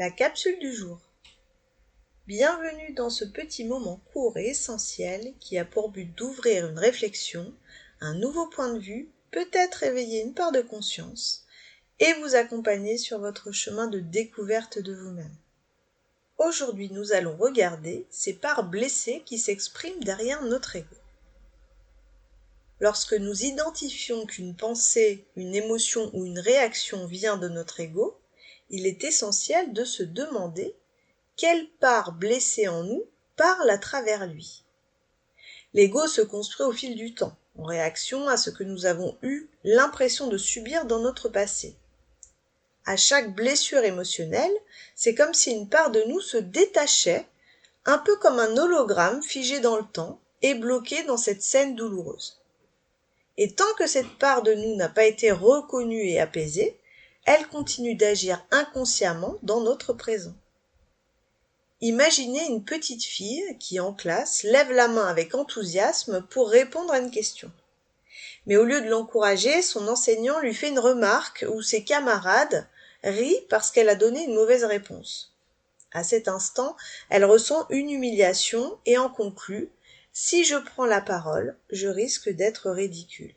La capsule du jour. Bienvenue dans ce petit moment court et essentiel qui a pour but d'ouvrir une réflexion, un nouveau point de vue, peut-être éveiller une part de conscience et vous accompagner sur votre chemin de découverte de vous-même. Aujourd'hui, nous allons regarder ces parts blessées qui s'expriment derrière notre ego. Lorsque nous identifions qu'une pensée, une émotion ou une réaction vient de notre ego, il est essentiel de se demander quelle part blessée en nous parle à travers lui. L'ego se construit au fil du temps, en réaction à ce que nous avons eu l'impression de subir dans notre passé. À chaque blessure émotionnelle, c'est comme si une part de nous se détachait, un peu comme un hologramme figé dans le temps et bloqué dans cette scène douloureuse. Et tant que cette part de nous n'a pas été reconnue et apaisée, elle continue d'agir inconsciemment dans notre présent. Imaginez une petite fille qui, en classe, lève la main avec enthousiasme pour répondre à une question. Mais au lieu de l'encourager, son enseignant lui fait une remarque ou ses camarades rient parce qu'elle a donné une mauvaise réponse. À cet instant, elle ressent une humiliation et en conclut « Si je prends la parole, je risque d'être ridicule ».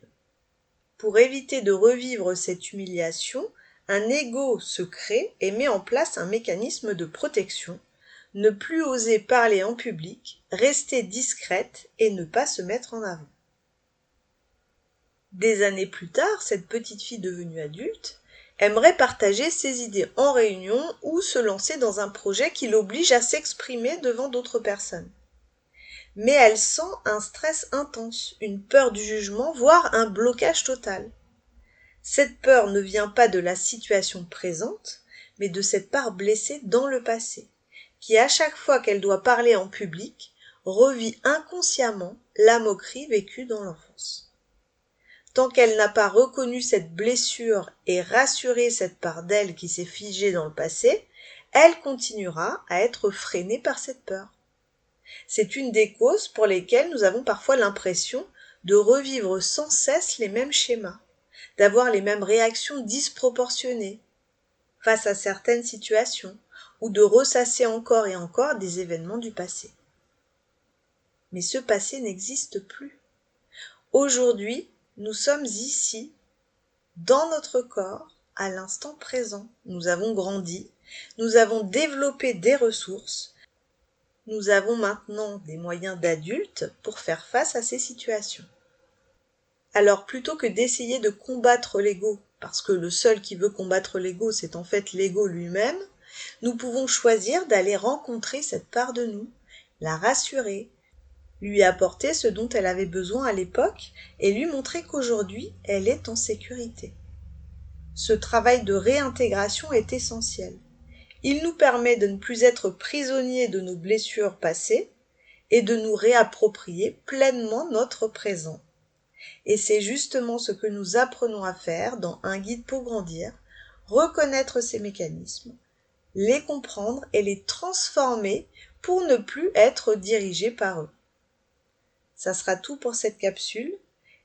Pour éviter de revivre cette humiliation, un ego se crée et met en place un mécanisme de protection, ne plus oser parler en public, rester discrète et ne pas se mettre en avant. Des années plus tard, cette petite fille devenue adulte aimerait partager ses idées en réunion ou se lancer dans un projet qui l'oblige à s'exprimer devant d'autres personnes. Mais elle sent un stress intense, une peur du jugement, voire un blocage total. Cette peur ne vient pas de la situation présente, mais de cette part blessée dans le passé, qui à chaque fois qu'elle doit parler en public, revit inconsciemment la moquerie vécue dans l'enfance. Tant qu'elle n'a pas reconnu cette blessure et rassuré cette part d'elle qui s'est figée dans le passé, elle continuera à être freinée par cette peur. C'est une des causes pour lesquelles nous avons parfois l'impression de revivre sans cesse les mêmes schémas, d'avoir les mêmes réactions disproportionnées face à certaines situations ou de ressasser encore et encore des événements du passé. Mais ce passé n'existe plus. Aujourd'hui, nous sommes ici, dans notre corps, à l'instant présent. Nous avons grandi, nous avons développé des ressources, nous avons maintenant des moyens d'adultes pour faire face à ces situations. Alors plutôt que d'essayer de combattre l'ego, parce que le seul qui veut combattre l'ego, c'est en fait l'ego lui-même, nous pouvons choisir d'aller rencontrer cette part de nous, la rassurer, lui apporter ce dont elle avait besoin à l'époque et lui montrer qu'aujourd'hui, elle est en sécurité. Ce travail de réintégration est essentiel. Il nous permet de ne plus être prisonniers de nos blessures passées et de nous réapproprier pleinement notre présent. Et c'est justement ce que nous apprenons à faire dans Un guide pour grandir, reconnaître ces mécanismes, les comprendre et les transformer pour ne plus être dirigés par eux. Ça sera tout pour cette capsule.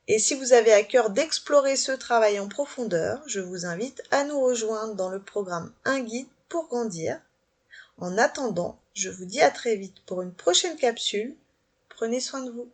Et si vous avez à cœur d'explorer ce travail en profondeur, je vous invite à nous rejoindre dans le programme Un guide pour grandir. En attendant, je vous dis à très vite pour une prochaine capsule. Prenez soin de vous.